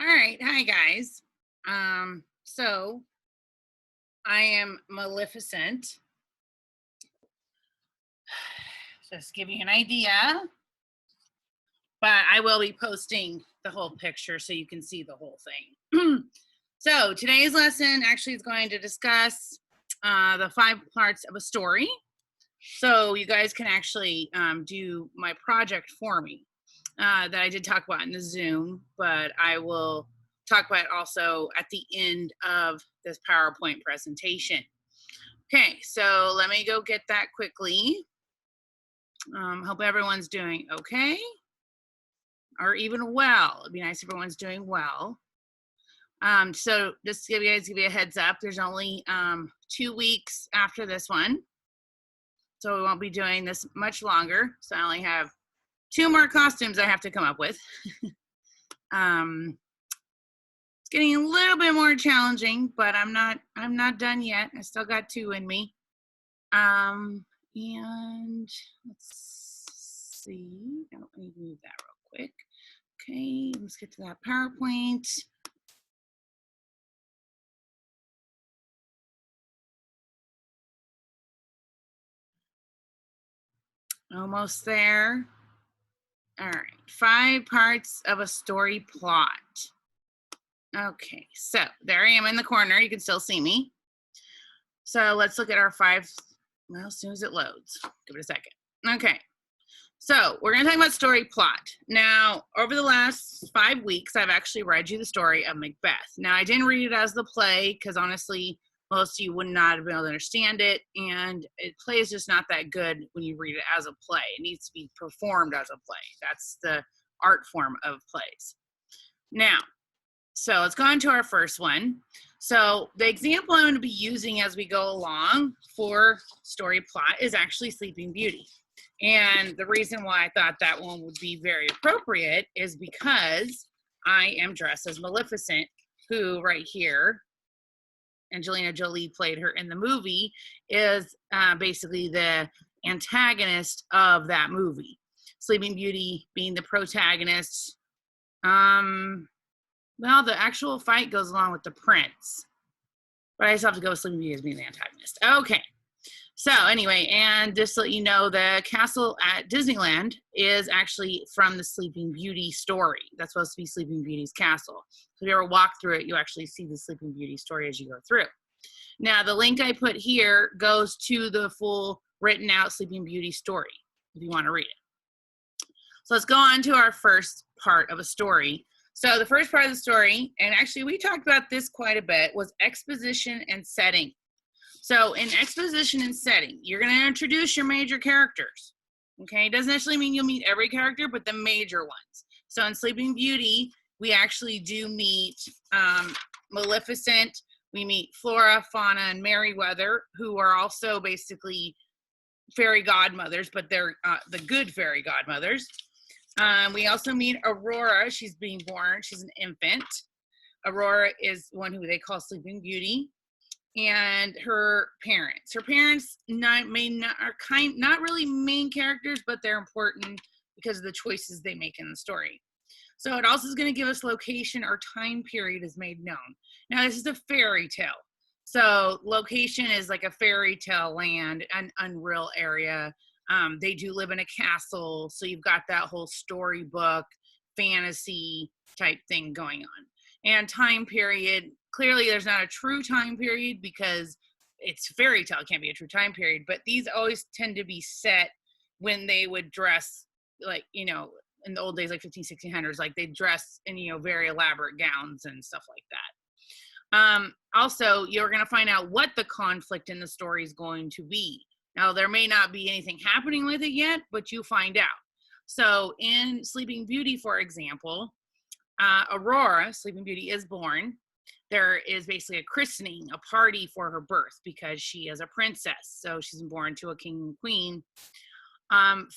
All right, hi guys. So I am Maleficent. Just give you an idea, but I will be posting the whole picture so you can see the whole thing. So today's lesson actually is going to discuss the 5 parts of a story. So you guys can actually do my project for me that I did talk about in the Zoom, but I will talk about it also at the end of this PowerPoint presentation. Okay, so let me go get that quickly. Hope everyone's doing okay or even well. It'd be nice if everyone's doing well. So just to give you a heads up, there's only 2 weeks after this one. So we won't be doing this much longer. So I only have 2 more costumes I have to come up with. It's getting a little bit more challenging, but I'm not done yet. I still got 2 in me. And let's see. Oh, let me move that real quick. Okay, let's get to that PowerPoint. Almost there. All right, 5 parts of a story plot. Okay, so there I am in the corner. You can still see me. So let's look at our 5. Well, as soon as it loads, give it a second. Okay, so we're going to talk about story plot. Now, over the last 5 weeks, I've actually read you the story of Macbeth. Now, I didn't read it as the play because honestly, most of you would not have been able to understand it, and play is just not that good when you read it as a play. It needs to be performed as a play. That's the art form of plays. Now, so let's go on to our first one. So the example I'm going to be using as we go along for story plot is actually Sleeping Beauty. And the reason why I thought that one would be very appropriate is because I am dressed as Maleficent, who right here, Angelina Jolie played her in the movie, is basically the antagonist of that movie. Sleeping Beauty being the protagonist. Well, the actual fight goes along with the prince, but I just have to go with Sleeping Beauty as being the antagonist. Okay. So anyway, and just to let you know, the castle at Disneyland is actually from the Sleeping Beauty story. That's supposed to be Sleeping Beauty's castle. So if you ever walk through it, you actually see the Sleeping Beauty story as you go through. Now, the link I put here goes to the full written out Sleeping Beauty story if you want to read it. So let's go on to our first part of a story. So the first part of the story, and actually we talked about this quite a bit, was exposition and setting. So in exposition and setting, you're going to introduce your major characters. Okay, it doesn't necessarily mean you'll meet every character, but the major ones. So in Sleeping Beauty, we actually do meet Maleficent. We meet Flora, Fauna, and Merryweather, who are also basically fairy godmothers, but they're the good fairy godmothers. We also meet Aurora. She's being born. She's an infant. Aurora is one who they call Sleeping Beauty. And her parents. Her parents are not really main characters, but they're important because of the choices they make in the story. So it also is going to give us location or time period is made known. Now this is a fairy tale. So location is like a fairy tale land, an unreal area. They do live in a castle. So you've got that whole storybook, fantasy type thing going on. And time period, clearly there's not a true time period because it's fairy tale. It can't be a true time period, but these always tend to be set when they would dress like, in the old days, like 1600s, like they dress in, very elaborate gowns and stuff like that. Also, you're going to find out what the conflict in the story is going to be. Now, there may not be anything happening with it yet, but you find out. So in Sleeping Beauty, for example, Aurora, Sleeping Beauty, is born. There is basically a christening, a party for her birth because she is a princess. So she's born to a king and queen.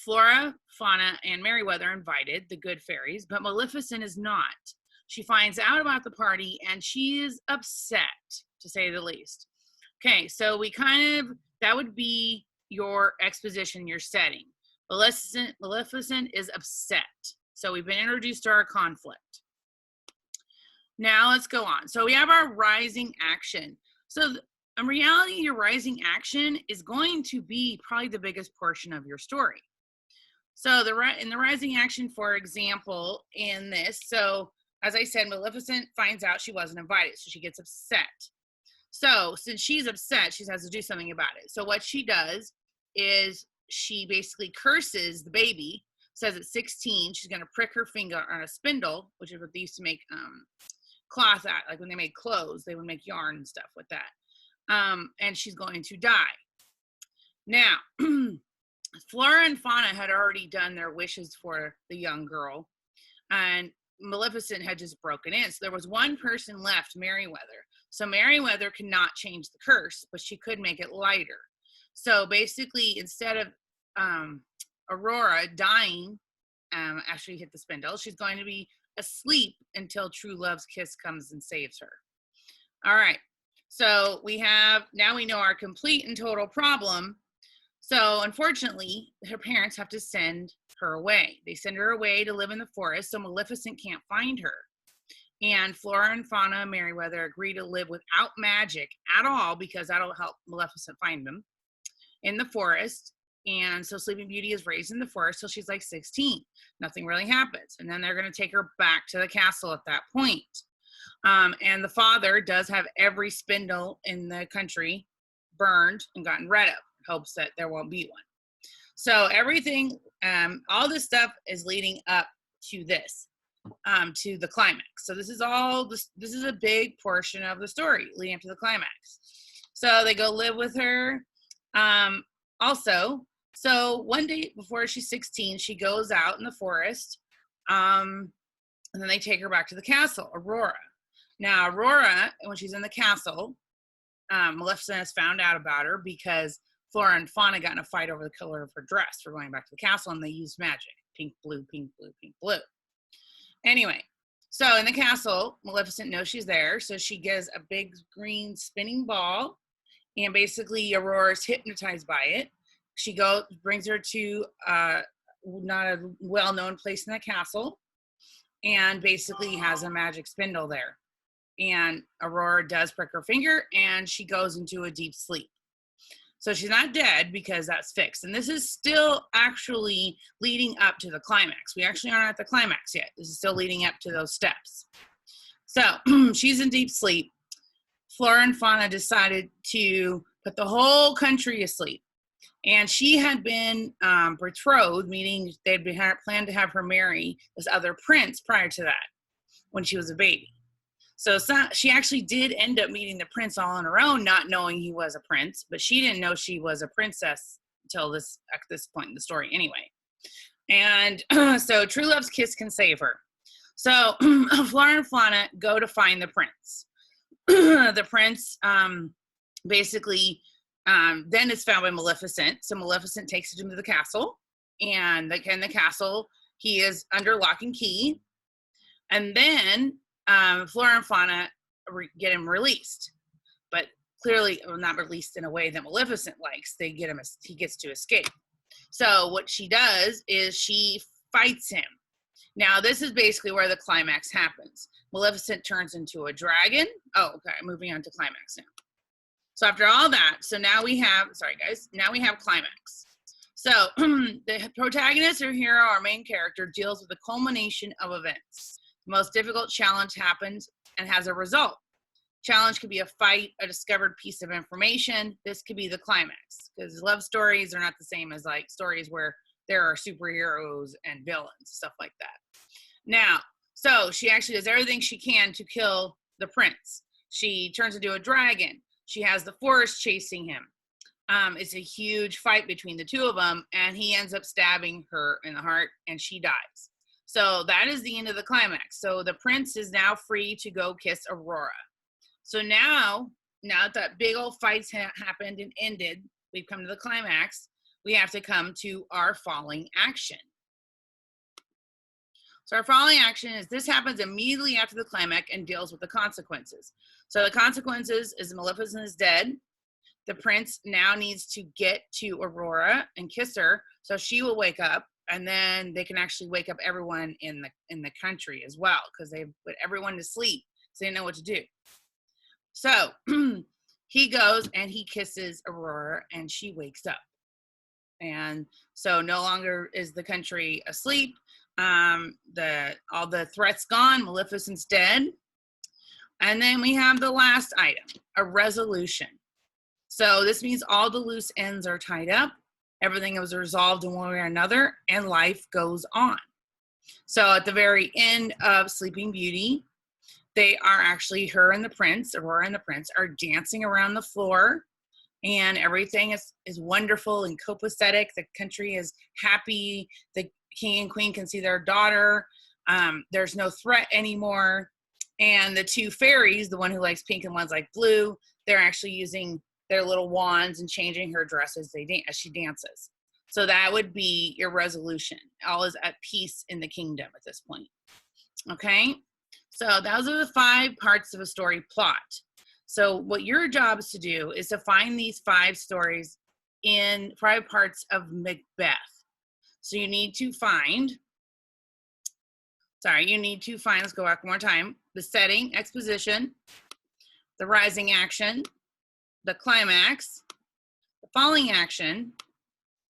Flora, Fauna, and Merryweather are invited, the good fairies, but Maleficent is not. She finds out about the party and she is upset, to say the least. Okay, so that would be your exposition, your setting. Maleficent is upset. So we've been introduced to our conflict. Now let's go on. So we have our rising action. So in reality, your rising action is going to be probably the biggest portion of your story. So in the rising action, for example, in this, so as I said, Maleficent finds out she wasn't invited, so she gets upset. So since she's upset, she has to do something about it. So what she does is she basically curses the baby, says at 16, she's going to prick her finger on a spindle, which is what they used to make cloth out. Like when they made clothes, they would make yarn and stuff with that. And she's going to die. Now, Flora and Fauna had already done their wishes for the young girl, and Maleficent had just broken in. So there was one person left, Merryweather. So Merryweather could not change the curse, but she could make it lighter. So basically, instead of Aurora dying after she hit the spindle, she's going to be asleep until true love's kiss comes and saves her. All right. So now we know our complete and total problem. So unfortunately, her parents have to send her away. They send her away to live in the forest, so Maleficent can't find her. And Flora and Fauna and Merryweather agree to live without magic at all, because that'll help Maleficent find them in the forest. And so Sleeping Beauty is raised in the forest till she's like 16. Nothing really happens. And then they're going to take her back to the castle at that point. And the father does have every spindle in the country burned and gotten rid of, hopes that there won't be one. So everything, all this stuff is leading up to this, to the climax. So this is a big portion of the story leading up to the climax. So they go live with her. Also, so one day before she's 16, she goes out in the forest, and then they take her back to the castle, Aurora. Now, Aurora, when she's in the castle, Maleficent has found out about her because Flora and Fauna got in a fight over the color of her dress for going back to the castle, and they used magic. Pink, blue, pink, blue, pink, blue. Anyway, so in the castle, Maleficent knows she's there, so she gives a big green spinning ball, and basically Aurora's hypnotized by it. She brings her to not a well-known place in the castle, and basically has a magic spindle there. And Aurora does prick her finger, and she goes into a deep sleep. So she's not dead because that's fixed. And this is still actually leading up to the climax. We actually aren't at the climax yet. This is still leading up to those steps. So she's in deep sleep. Flora and Fauna decided to put the whole country asleep. And she had been betrothed, meaning they'd planned to have her marry this other prince prior to that when she was a baby. So she actually did end up meeting the prince all on her own, not knowing he was a prince, but she didn't know she was a princess until at this point in the story anyway. And so true love's kiss can save her. So Flora and Fauna go to find the prince. The prince basically then is found by Maleficent. So Maleficent takes him to the castle, and in the castle, he is under lock and key. And then Flora and Fauna get him released, but clearly not released in a way that Maleficent likes. He gets to escape. So what she does is she fights him. Now this is basically where the climax happens. Maleficent turns into a dragon. Oh, okay, moving on to climax now. So after all that, now we have climax. So the protagonist or hero, our main character, deals with the culmination of events. The most difficult challenge happens and has a result. Challenge could be a fight, a discovered piece of information. This could be the climax, because love stories are not the same as like stories where there are superheroes and villains, stuff like that. Now, so she actually does everything she can to kill the prince. She turns into a dragon. She has the forest chasing him. It's a huge fight between the two of them, and he ends up stabbing her in the heart, and she dies. So that is the end of the climax. So the prince is now free to go kiss Aurora. So now that big old fights happened and ended, we've come to the climax. We have to come to our falling action. So our falling action is this happens immediately after the climax and deals with the consequences. So the consequences is Maleficent is dead. The prince now needs to get to Aurora and kiss her, so she will wake up, and then they can actually wake up everyone in the country as well, because they put everyone to sleep So they didn't know what to do. So he goes and he kisses Aurora, and she wakes up. And so no longer is the country asleep. All the threats gone. Maleficent's dead. And then we have the last item, a resolution. So this means all the loose ends are tied up. Everything was resolved in one way or another, and life goes on. So at the very end of Sleeping Beauty, they are actually, her and the prince, Aurora and the prince, are dancing around the floor, and everything is wonderful and copacetic. The country is happy. The king and queen can see their daughter. There's no threat anymore. And the two fairies, the one who likes pink and one's like blue, they're actually using their little wands and changing her dress as she dances. So that would be your resolution. All is at peace in the kingdom at this point. Okay? So those are the 5 parts of a story plot. So what your job is to do is to find these 5 stories in 5 parts of Macbeth. So you need to find, let's go back one more time, the setting, exposition, the rising action, the climax, the falling action,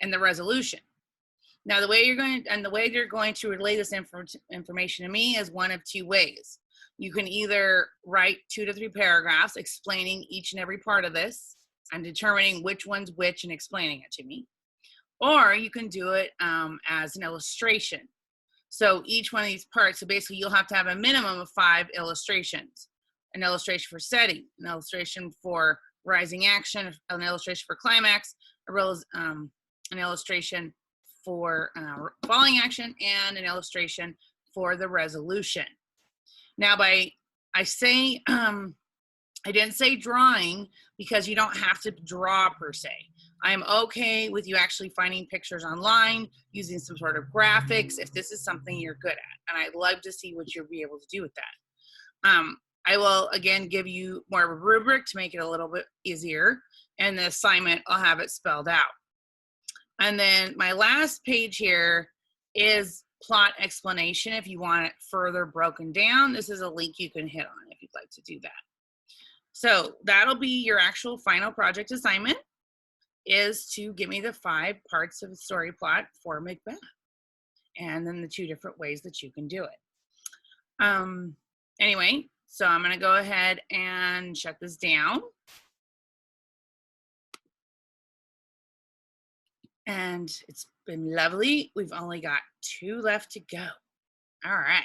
and the resolution. Now, the way you're going to relay this information to me is one of 2 ways. You can either write 2 to 3 paragraphs explaining each and every part of this and determining which one's which and explaining it to me. Or you can do it as an illustration. So each one of these parts, so basically you'll have to have a minimum of 5 illustrations. An illustration for setting, an illustration for rising action, an illustration for climax, an illustration for falling action, and an illustration for the resolution. Now, I didn't say drawing because you don't have to draw per se. I'm okay with you actually finding pictures online, using some sort of graphics, if this is something you're good at. And I'd love to see what you'll be able to do with that. I will, again, give you more of a rubric to make it a little bit easier. And the assignment, I'll have it spelled out. And then my last page here is plot explanation. If you want it further broken down, this is a link you can hit on if you'd like to do that. So that'll be your actual final project assignment, is to give me the 5 parts of the story plot for Macbeth, and then the 2 different ways that you can do it. Anyway, so I'm going to go ahead and shut this down. And it's been lovely. We've only got 2 left to go. All right.